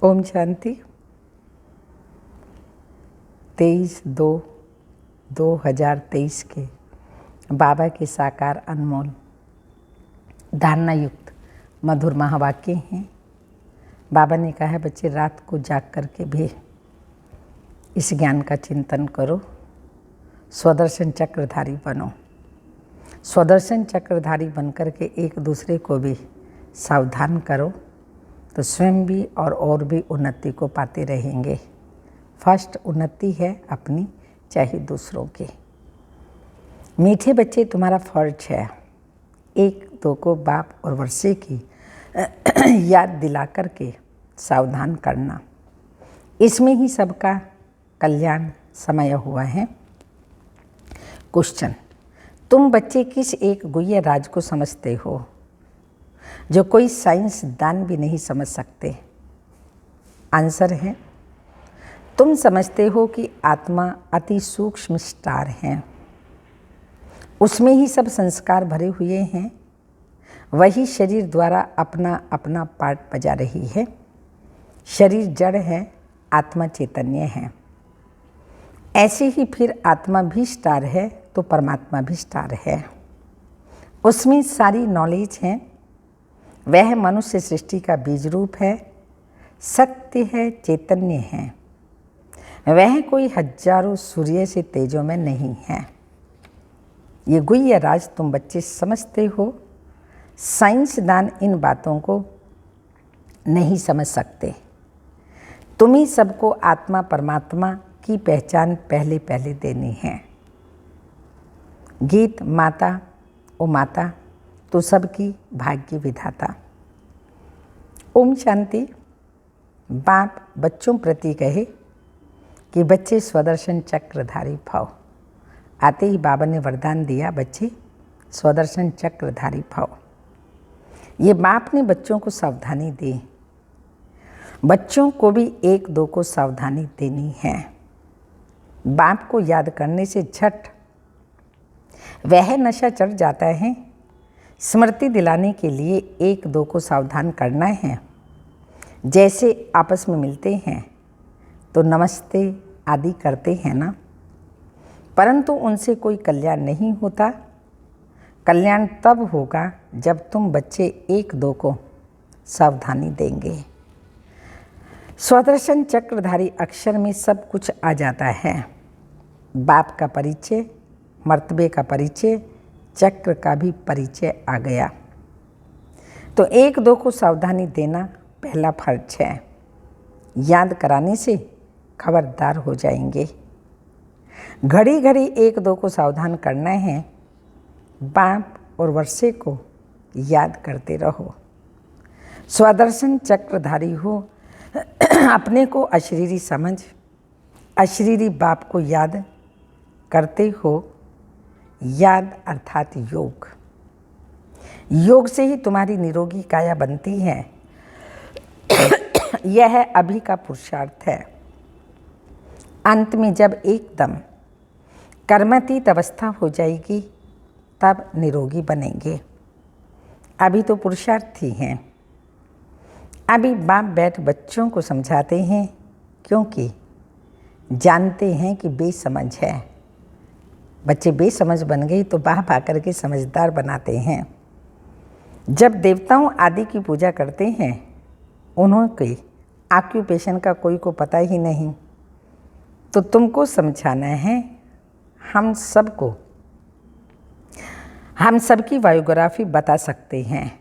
ओम शांति। 23/2/2023 के बाबा के साकार अनमोल धारणा युक्त मधुर महावाक्य हैं। बाबा ने कहा है बच्चे रात को जाग करके भी इस ज्ञान का चिंतन करो, स्वदर्शन चक्रधारी बनो। स्वदर्शन चक्रधारी बनकर के एक दूसरे को भी सावधान करो तो स्वयं भी और भी उन्नति को पाते रहेंगे। फर्स्ट उन्नति है अपनी, चाहे दूसरों की। मीठे बच्चे, तुम्हारा फर्ज है एक दो को बाप और वर्षे की याद दिला करके सावधान करना। इसमें ही सबका कल्याण समय हुआ है। क्वेश्चन, तुम बच्चे किस एक गुह्य राज को समझते हो जो कोई साइंसदान भी नहीं समझ सकते? आंसर है, तुम समझते हो कि आत्मा अति सूक्ष्म स्टार है, उसमें ही सब संस्कार भरे हुए हैं। वही शरीर द्वारा अपना अपना पार्ट बजा रही है। शरीर जड़ है, आत्मा चैतन्य है। ऐसे ही फिर आत्मा भी स्टार है तो परमात्मा भी स्टार है। उसमें सारी नॉलेज है। वह मनुष्य सृष्टि का बीज रूप है, सत्य है, चैतन्य है। वह कोई हजारों सूर्य से तेजों में नहीं है। ये गुह्य राज तुम बच्चे समझते हो। साइंसदान इन बातों को नहीं समझ सकते। तुम्ही सबको आत्मा परमात्मा की पहचान पहले पहले देनी है। गीत माता ओ माता तो सबकी भाग्य विधाता। ओम शांति। बाप बच्चों प्रति कहे कि बच्चे स्वदर्शन चक्रधारी भव। आते ही बाबा ने वरदान दिया, बच्चे स्वदर्शन चक्रधारी भव। ये बाप ने बच्चों को सावधानी दी। बच्चों को भी एक दो को सावधानी देनी है। बाप को याद करने से झट वह नशा चढ़ जाता है। स्मृति दिलाने के लिए एक दो को सावधान करना है। जैसे आपस में मिलते हैं तो नमस्ते आदि करते हैं ना, परंतु उनसे कोई कल्याण नहीं होता। कल्याण तब होगा जब तुम बच्चे एक दो को सावधानी देंगे। स्वदर्शन चक्रधारी अक्षर में सब कुछ आ जाता है। बाप का परिचय, मर्तबे का परिचय, चक्र का भी परिचय आ गया। तो एक दो को सावधानी देना पहला फर्ज है। याद कराने से खबरदार हो जाएंगे। घड़ी घड़ी एक दो को सावधान करना है। बाप और वर्षे को याद करते रहो। स्वदर्शन चक्रधारी हो। अपने को अशरीरी समझ, अशरीरी बाप को याद करते हो। याद अर्थात योग। योग से ही तुम्हारी निरोगी काया बनती है। यह अभी का पुरुषार्थ है। अंत में जब एकदम कर्मातीत अवस्था हो जाएगी तब निरोगी बनेंगे। अभी तो पुरुषार्थ ही हैं। अभी बाप बैठ बच्चों को समझाते हैं, क्योंकि जानते हैं कि बेसमझ है। बच्चे बेसमझ बन गए तो बाप आकर के समझदार बनाते हैं। जब देवताओं आदि की पूजा करते हैं, उन्होंने ऑक्यूपेशन का कोई को पता ही नहीं, तो तुमको समझाना है। हम सबकी बायोग्राफी बता सकते हैं।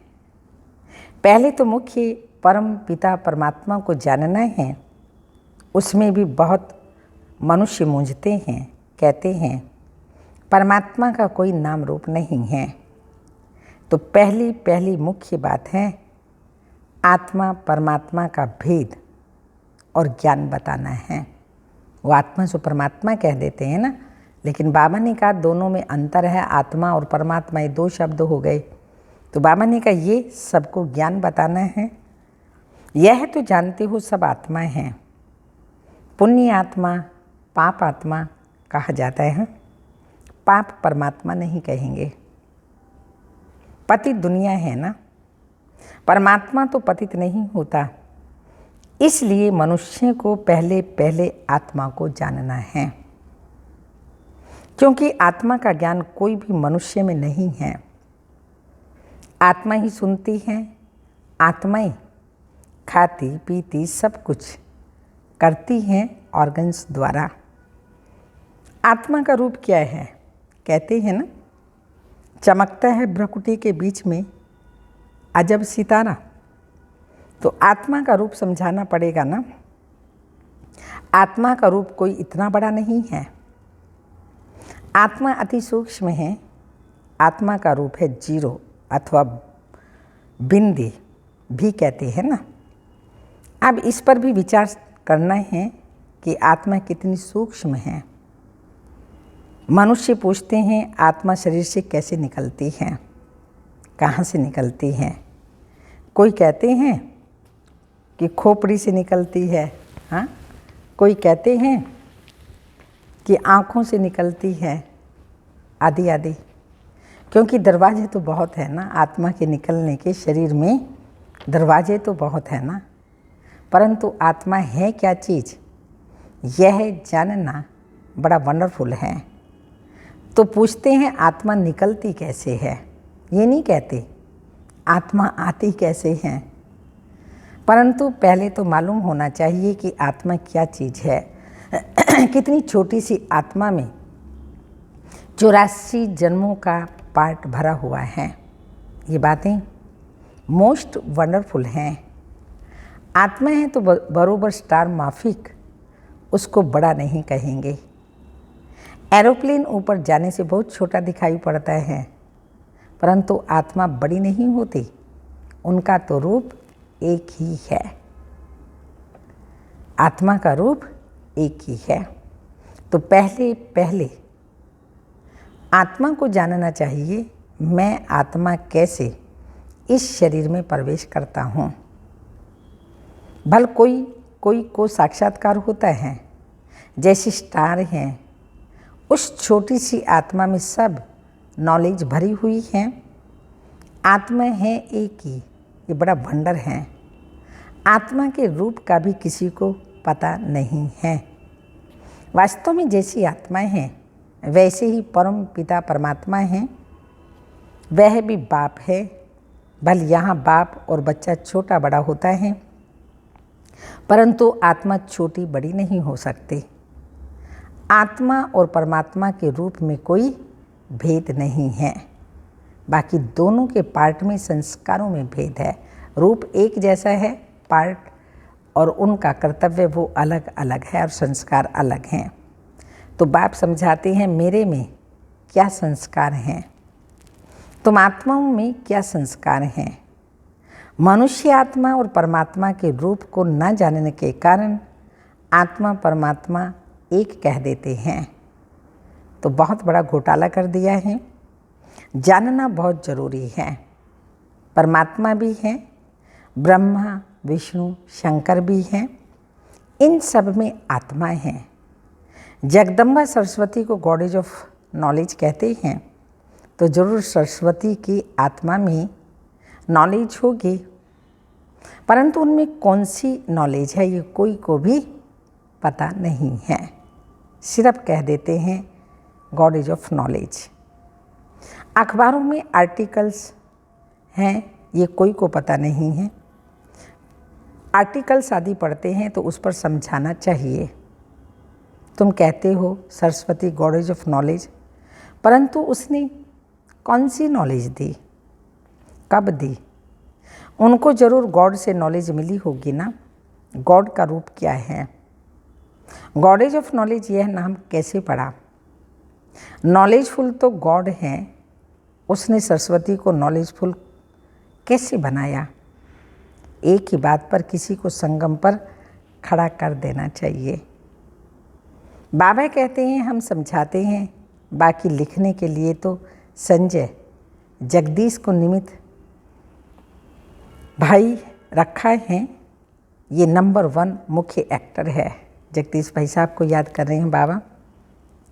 पहले तो मुख्य परम पिता परमात्मा को जानना है। उसमें भी बहुत मनुष्य मूंझते हैं, कहते हैं परमात्मा का कोई नाम रूप नहीं है। तो पहली मुख्य बात है आत्मा परमात्मा का भेद और ज्ञान बताना है। वो आत्मा से परमात्मा कह देते हैं ना, लेकिन बाबा ने कहा दोनों में अंतर है। आत्मा और परमात्मा ये दो शब्द हो गए। तो बाबा ने कहा ये सबको ज्ञान बताना है। यह तो जानते हो सब आत्माएं हैं। पुण्य आत्मा, पाप आत्मा कहा जाता है। पाप परमात्मा नहीं कहेंगे। पतित दुनिया है ना, परमात्मा तो पतित नहीं होता। इसलिए मनुष्य को पहले पहले आत्मा को जानना है, क्योंकि आत्मा का ज्ञान कोई भी मनुष्य में नहीं है। आत्मा ही सुनती है, आत्माएं खाती पीती सब कुछ करती हैं ऑर्गन्स द्वारा। आत्मा का रूप क्या है? कहते हैं ना, चमकता है भ्रकुटी के बीच में अजब सितारा। तो आत्मा का रूप समझाना पड़ेगा ना। आत्मा का रूप कोई इतना बड़ा नहीं है। आत्मा अति सूक्ष्म है। आत्मा का रूप है जीरो अथवा बिंदी भी कहते हैं ना। अब इस पर भी विचार करना है कि आत्मा कितनी सूक्ष्म है। मनुष्य पूछते हैं आत्मा शरीर से कैसे निकलती है, कहाँ से निकलती है। कोई कहते हैं कि खोपड़ी से निकलती है, हाँ, कोई कहते हैं कि आँखों से निकलती है, आदि आदि। क्योंकि दरवाजे तो बहुत है ना, आत्मा के निकलने के शरीर में दरवाजे तो बहुत है ना। परंतु आत्मा है क्या चीज़, यह जानना बड़ा वंडरफुल है। तो पूछते हैं आत्मा निकलती कैसे है। ये नहीं कहते आत्मा आती कैसे है, परंतु पहले तो मालूम होना चाहिए कि आत्मा क्या चीज़ है। कितनी छोटी सी आत्मा में 84 जन्मों का पार्ट भरा हुआ है। ये बातें मोस्ट वंडरफुल हैं। आत्मा है तो बरोबर स्टार माफिक उसको बड़ा नहीं कहेंगे। एरोप्लेन ऊपर जाने से बहुत छोटा दिखाई पड़ता है, परंतु आत्मा बड़ी नहीं होती, उनका तो रूप एक ही है। आत्मा का रूप एक ही है। तो पहले पहले आत्मा को जानना चाहिए, मैं आत्मा कैसे इस शरीर में प्रवेश करता हूँ। भल कोई को साक्षात्कार होता है, जैसे स्टार हैं, उस छोटी सी आत्मा में सब नॉलेज भरी हुई है। आत्मा है एक ही, ये बड़ा वंडर है। आत्मा के रूप का भी किसी को पता नहीं है। वास्तव में जैसी आत्माएं हैं वैसे ही परम पिता परमात्मा हैं। वह भी बाप है। भल यहाँ बाप और बच्चा छोटा बड़ा होता है, परंतु आत्मा छोटी बड़ी नहीं हो सकती। आत्मा और परमात्मा के रूप में कोई भेद नहीं है। बाकी दोनों के पार्ट में, संस्कारों में भेद है। रूप एक जैसा है, पार्ट और उनका कर्तव्य वो अलग अलग है और संस्कार अलग हैं। तो बाप समझाते हैं मेरे में क्या संस्कार हैं, तुम आत्माओं में क्या संस्कार हैं। मनुष्य आत्मा और परमात्मा के रूप को न जानने के कारण आत्मा परमात्मा एक कह देते हैं। तो बहुत बड़ा घोटाला कर दिया है। जानना बहुत ज़रूरी है। परमात्मा भी है, ब्रह्मा विष्णु शंकर भी हैं, इन सब में आत्माएं हैं। जगदम्बा सरस्वती को गॉडेज ऑफ नॉलेज कहते हैं, तो जरूर सरस्वती की आत्मा में नॉलेज होगी, परंतु उनमें कौन सी नॉलेज है ये कोई को भी पता नहीं है। सिर्फ कह देते हैं गॉडेज ऑफ नॉलेज। अखबारों में आर्टिकल्स हैं, ये कोई को पता नहीं है। आर्टिकल्स आदि पढ़ते हैं तो उस पर समझाना चाहिए। तुम कहते हो सरस्वती गॉडेज ऑफ नॉलेज, परंतु उसने कौन सी नॉलेज दी, कब दी? उनको जरूर गॉड से नॉलेज मिली होगी ना। गॉड का रूप क्या है? गॉडेज ऑफ नॉलेज यह नाम कैसे पड़ा? नॉलेजफुल तो गॉड है, उसने सरस्वती को नॉलेजफुल कैसे बनाया? एक ही बात पर किसी को संगम पर खड़ा कर देना चाहिए। बाबा कहते हैं हम समझाते हैं, बाकी लिखने के लिए तो संजय जगदीश को निमित्त भाई रखा है। ये नंबर 1 मुख्य एक्टर है। जगदीश भाई साहब को याद कर रहे हैं बाबा।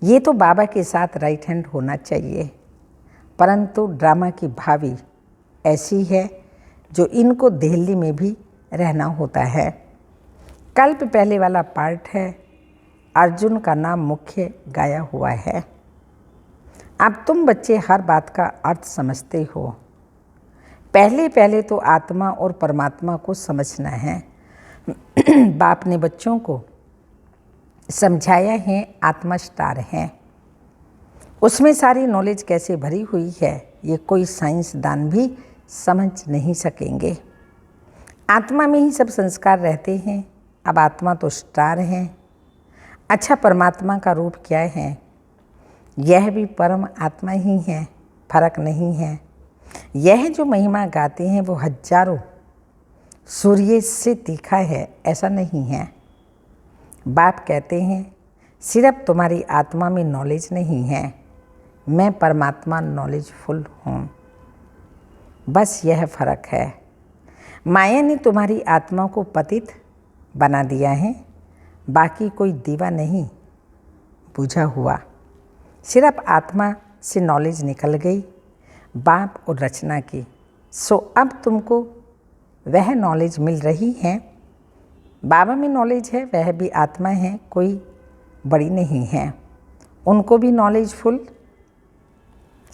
ये तो बाबा के साथ राइट हैंड होना चाहिए, परंतु ड्रामा की भावी ऐसी है जो इनको दिल्ली में भी रहना होता है। कल्प पहले वाला पार्ट है, अर्जुन का नाम मुख्य गाया हुआ है। अब तुम बच्चे हर बात का अर्थ समझते हो। पहले पहले तो आत्मा और परमात्मा को समझना है। बाप ने बच्चों को समझाया है आत्मा स्टार है, उसमें सारी नॉलेज कैसे भरी हुई है ये कोई साइंसदान भी समझ नहीं सकेंगे। आत्मा में ही सब संस्कार रहते हैं। अब आत्मा तो स्टार है। अच्छा, परमात्मा का रूप क्या है? यह भी परम आत्मा ही है, फर्क नहीं है। यह जो महिमा गाते हैं वो हजारों सूर्य से तीखा है, ऐसा नहीं है। बाप कहते हैं सिर्फ तुम्हारी आत्मा में नॉलेज नहीं है, मैं परमात्मा नॉलेजफुल हूँ, बस यह फ़र्क है। माया ने तुम्हारी आत्मा को पतित बना दिया है, बाकी कोई दीवा नहीं बुझा हुआ। सिर्फ आत्मा से नॉलेज निकल गई बाप और रचना की। सो अब तुमको वह नॉलेज मिल रही है। बाबा में नॉलेज है, वह भी आत्मा है, कोई बड़ी नहीं है। उनको भी नॉलेजफुल,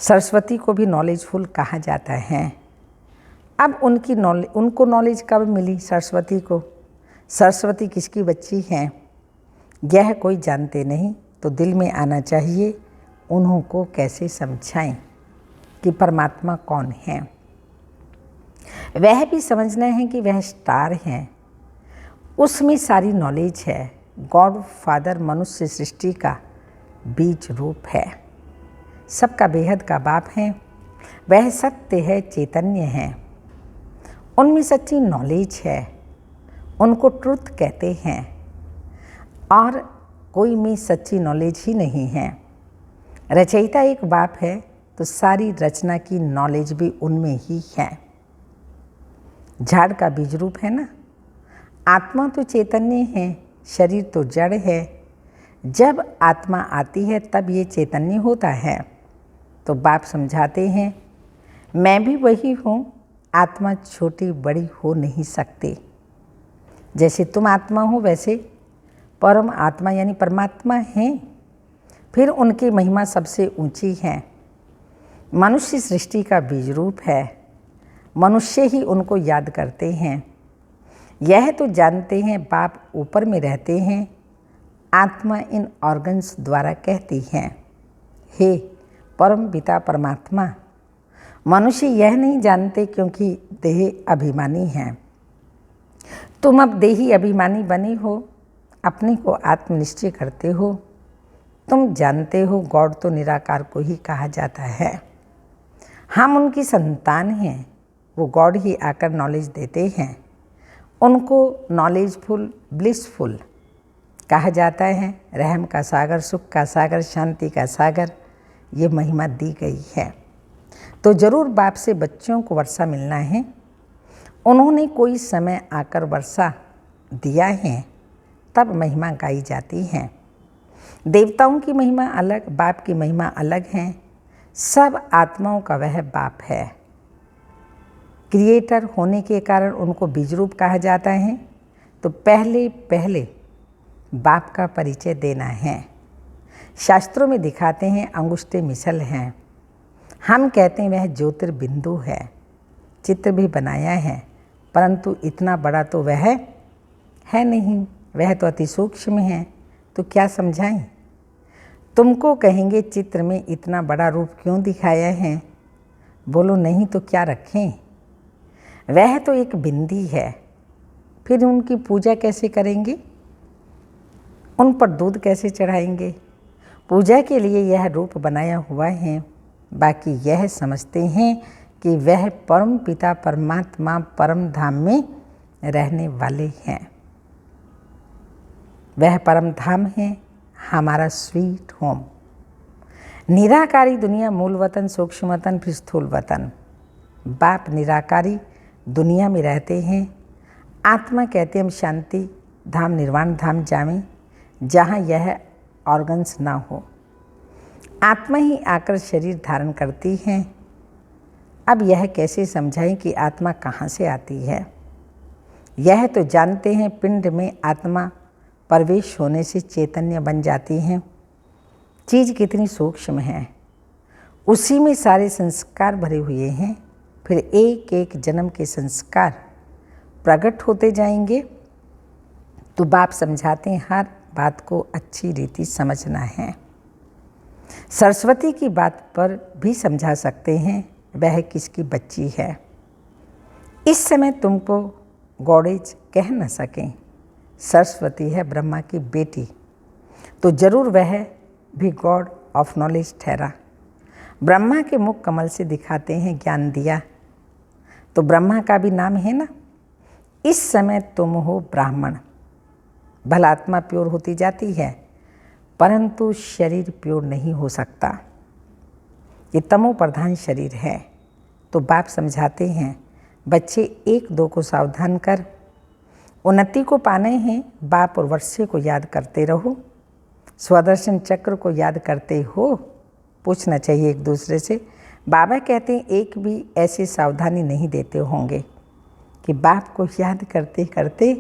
सरस्वती को भी नॉलेजफुल कहा जाता है। अब उनको नॉलेज कब मिली सरस्वती को? सरस्वती किसकी बच्ची हैं यह कोई जानते नहीं, तो दिल में आना चाहिए उन्हों को कैसे समझाएं कि परमात्मा कौन है। वह भी समझना है कि वह स्टार हैं, उसमें सारी नॉलेज है। गॉड फादर मनुष्य सृष्टि का बीज रूप है, सबका बेहद का बाप है। वह सत्य है, चैतन्य है, उनमें सच्ची नॉलेज है, उनको ट्रुथ कहते हैं। और कोई में सच्ची नॉलेज ही नहीं है। रचयिता एक बाप है तो सारी रचना की नॉलेज भी उनमें ही है। झाड़ का बीज रूप है ना। आत्मा तो चैतन्य है, शरीर तो जड़ है। जब आत्मा आती है तब ये चैतन्य होता है। तो बाप समझाते हैं मैं भी वही हूँ, आत्मा छोटी बड़ी हो नहीं सकती। जैसे तुम आत्मा हो वैसे परम आत्मा यानी परमात्मा हैं। फिर उनकी महिमा सबसे ऊंची है। मनुष्य सृष्टि का बीज रूप है, मनुष्य ही उनको याद करते हैं। यह तो जानते हैं बाप ऊपर में रहते हैं, आत्मा इन ऑर्गन्स द्वारा कहती है हे परम पिता परमात्मा। मनुष्य यह नहीं जानते क्योंकि देह अभिमानी हैं। तुम अब देही अभिमानी बने हो, अपने को आत्मनिश्चय करते हो। तुम जानते हो गॉड तो निराकार को ही कहा जाता है। हम उनकी संतान हैं, वो गॉड ही आकर नॉलेज देते हैं। उनको नॉलेजफुल, ब्लिसफुल कहा जाता है। रहम का सागर, सुख का सागर, शांति का सागर, ये महिमा दी गई है। तो ज़रूर बाप से बच्चों को वर्षा मिलना है। उन्होंने कोई समय आकर वर्षा दिया है, तब महिमा गाई जाती है। देवताओं की महिमा अलग, बाप की महिमा अलग है। सब आत्माओं का वह बाप है। क्रिएटर होने के कारण उनको बीज रूप कहा जाता है। तो पहले पहले बाप का परिचय देना है। शास्त्रों में दिखाते हैं अंगुष्ठे मिसल हैं, हम कहते हैं वह ज्योतिर्बिंदु है। चित्र भी बनाया है, परंतु इतना बड़ा तो वह है नहीं, वह तो अति सूक्ष्म है। तो क्या समझाएं? तुमको कहेंगे चित्र में इतना बड़ा रूप क्यों दिखाया है? बोलो नहीं तो क्या रखें? वह तो एक बिंदी है। फिर उनकी पूजा कैसे करेंगे? उन पर दूध कैसे चढ़ाएंगे? पूजा के लिए यह रूप बनाया हुआ है। बाकी यह समझते हैं कि वह परम पिता परमात्मा परम धाम में रहने वाले हैं। वह परम धाम है हमारा स्वीट होम। निराकारी दुनिया मूल वतन, सूक्ष्म वतन, फिर स्थूल वतन। बाप निराकारी दुनिया में रहते हैं। आत्मा कहते हम शांति धाम, निर्वाण धाम जावें, जहाँ यह ऑर्गन्स ना हो। आत्मा ही आकर शरीर धारण करती है। अब यह कैसे समझाएं कि आत्मा कहाँ से आती है? यह तो जानते हैं पिंड में आत्मा प्रवेश होने से चैतन्य बन जाती है। चीज़ कितनी सूक्ष्म है, उसी में सारे संस्कार भरे हुए हैं। फिर एक एक जन्म के संस्कार प्रकट होते जाएंगे। तो बाप समझाते हैं हर बात को अच्छी रीति समझना है। सरस्वती की बात पर भी समझा सकते हैं, वह किसकी बच्ची है। इस समय तुमको गॉडेज कह न सकें, सरस्वती है ब्रह्मा की बेटी, तो जरूर वह भी गॉड ऑफ नॉलेज ठहरा। ब्रह्मा के मुख कमल से दिखाते हैं ज्ञान दिया, तो ब्रह्मा का भी नाम है ना। इस समय तुम हो ब्राह्मण। भलात्मा प्योर होती जाती है, परंतु शरीर प्योर नहीं हो सकता। ये तमो प्रधान शरीर है। तो बाप समझाते हैं, बच्चे एक दो को सावधान कर, उन्नति को पाने हैं। बाप और वर्षे को याद करते रहो, स्वदर्शन चक्र को याद करते हो। पूछना चाहिए एक दूसरे से। बाबा कहते हैं एक भी ऐसी सावधानी नहीं देते होंगे कि बाप को याद करते करते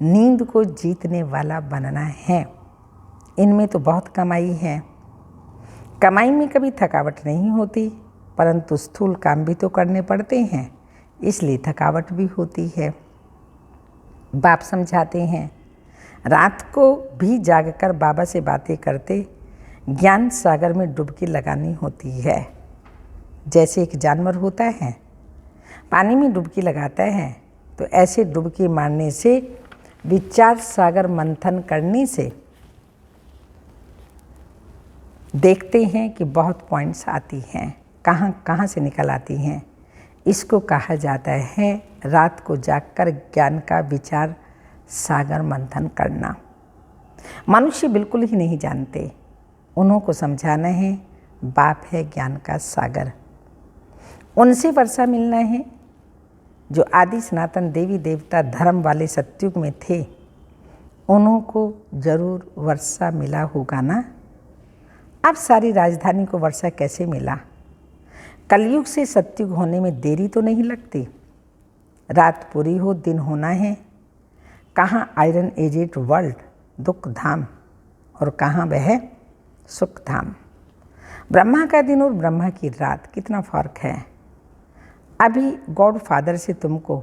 नींद को जीतने वाला बनना है। इनमें तो बहुत कमाई है। कमाई में कभी थकावट नहीं होती, परंतु स्थूल काम भी तो करने पड़ते हैं, इसलिए थकावट भी होती है। बाप समझाते हैं, रात को भी जागकर बाबा से बातें करते ज्ञान सागर में डुबकी लगानी होती है। जैसे एक जानवर होता है, पानी में डुबकी लगाता है, तो ऐसे डुबकी मारने से, विचार सागर मंथन करने से देखते हैं कि बहुत पॉइंट्स आती हैं, कहाँ कहाँ से निकल आती हैं। इसको कहा जाता है रात को जागकर ज्ञान का विचार सागर मंथन करना। मनुष्य बिल्कुल ही नहीं जानते, उन्हों को समझाना है बाप है ज्ञान का सागर। उनसे वर्षा मिलना है जो आदि सनातन देवी देवता धर्म वाले सत्युग में थे। उन्हों को जरूर वर्षा मिला होगा ना। अब सारी राजधानी को वर्षा कैसे मिला। कलयुग से सत्युग होने में देरी तो नहीं लगती। रात पूरी हो, दिन होना है। कहाँ आयरन एजेड वर्ल्ड दुख धाम और कहाँ वह सुख धाम। ब्रह्मा का दिन और ब्रह्मा की रात कितना फर्क है। अभी गॉड फादर से तुमको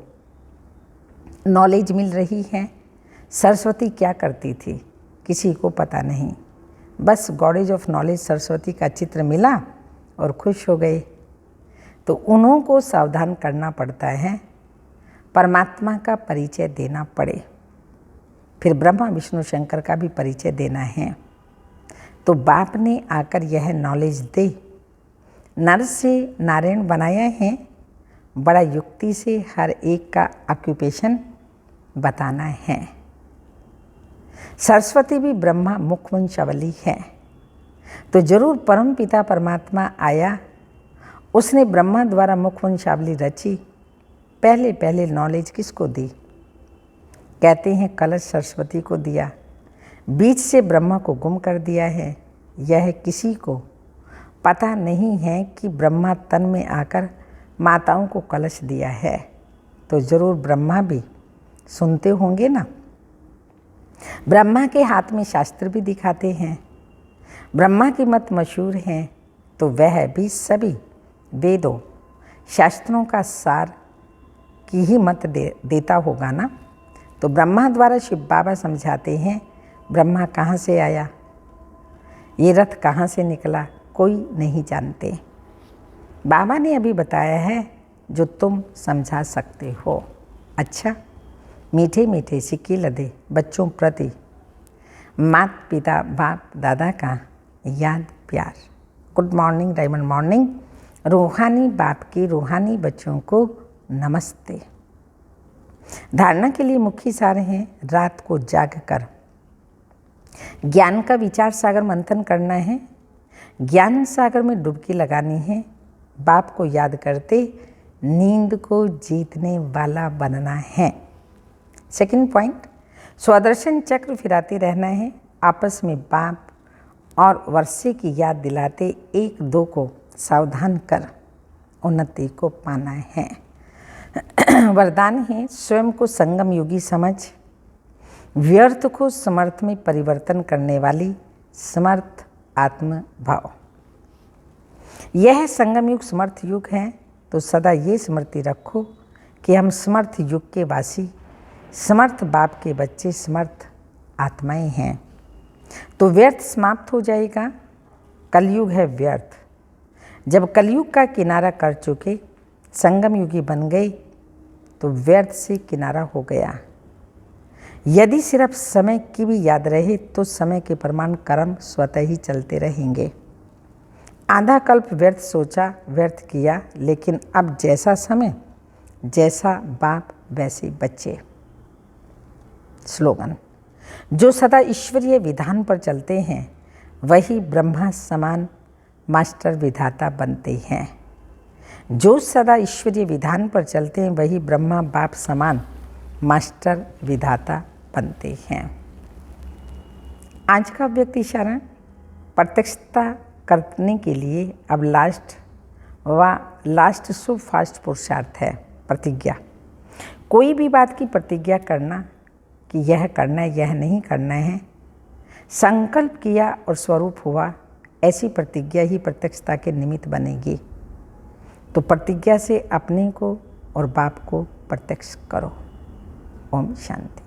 नॉलेज मिल रही है। सरस्वती क्या करती थी किसी को पता नहीं, बस गॉडेज ऑफ नॉलेज सरस्वती का चित्र मिला और खुश हो गए। तो उन्हों को सावधान करना पड़ता है, परमात्मा का परिचय देना पड़े। फिर ब्रह्मा विष्णु शंकर का भी परिचय देना है। तो बाप ने आकर यह नॉलेज दे। नर से नारायण बनाया है, बड़ा युक्ति से हर एक का ऑक्यूपेशन बताना है। सरस्वती भी ब्रह्मा मुखवंशावली है, तो जरूर परम पिता परमात्मा आया, उसने ब्रह्मा द्वारा मुखवंशावली रची। पहले पहले नॉलेज किसको दी। कहते हैं कलश सरस्वती को दिया, बीच से ब्रह्मा को गुम कर दिया है। यह किसी को पता नहीं है कि ब्रह्मा तन में आकर माताओं को कलश दिया है। तो जरूर ब्रह्मा भी सुनते होंगे ना। ब्रह्मा के हाथ में शास्त्र भी दिखाते हैं। ब्रह्मा की मत मशहूर है, तो वह भी सभी वेदों शास्त्रों का सार की ही मत देता होगा ना। तो ब्रह्मा द्वारा शिव बाबा समझाते हैं ब्रह्मा कहाँ से आया, ये रथ कहाँ से निकला, कोई नहीं जानते। बाबा ने अभी बताया है जो तुम समझा सकते हो। अच्छा, मीठे मीठे सिक्के लदे बच्चों प्रति माता पिता बाप दादा का याद प्यार। Good morning, diamond morning. रूहानी बाप के रूहानी बच्चों को नमस्ते। धारणा के लिए मुख्य सार हैं, रात को जाग कर ज्ञान का विचार सागर मंथन करना है, ज्ञान सागर में डुबकी लगानी है, बाप को याद करते नींद को जीतने वाला बनना है। सेकंड पॉइंट, स्वदर्शन चक्र फिराते रहना है, आपस में बाप और वर्षे की याद दिलाते एक दो को सावधान कर उन्नति को पाना है। वरदान है स्वयं को संगम युगी समझ, व्यर्थ को समर्थ में परिवर्तन करने वाली समर्थ आत्म भाव। यह संगम युग समर्थ युग है, तो सदा ये स्मृति रखो कि हम समर्थ युग के वासी, समर्थ बाप के बच्चे, समर्थ आत्माएं हैं। तो व्यर्थ समाप्त हो जाएगा। कलयुग है व्यर्थ। जब कलयुग का किनारा कर चुके संगम युगी बन गए तो व्यर्थ से किनारा हो गया। यदि सिर्फ समय की भी याद रहे तो समय के प्रमाण कर्म स्वतः ही चलते रहेंगे। आधा कल्प व्यर्थ सोचा, व्यर्थ किया, लेकिन अब जैसा समय जैसा बाप वैसे बच्चे। स्लोगन: जो सदा ईश्वरीय विधान पर चलते हैं वही ब्रह्मा समान मास्टर विधाता बनते हैं। जो सदा ईश्वरीय विधान पर चलते हैं वही ब्रह्मा बाप समान मास्टर विधाता बनते हैं। आज का व्यक्ति शरण प्रत्यक्षता करने के लिए अब लास्ट सो फास्ट पुरुषार्थ है प्रतिज्ञा। कोई भी बात की प्रतिज्ञा करना कि यह करना है, यह नहीं करना है, संकल्प किया और स्वरूप हुआ, ऐसी प्रतिज्ञा ही प्रत्यक्षता के निमित्त बनेगी। तो प्रतिज्ञा से अपने को और बाप को प्रत्यक्ष करो। ओम शांति।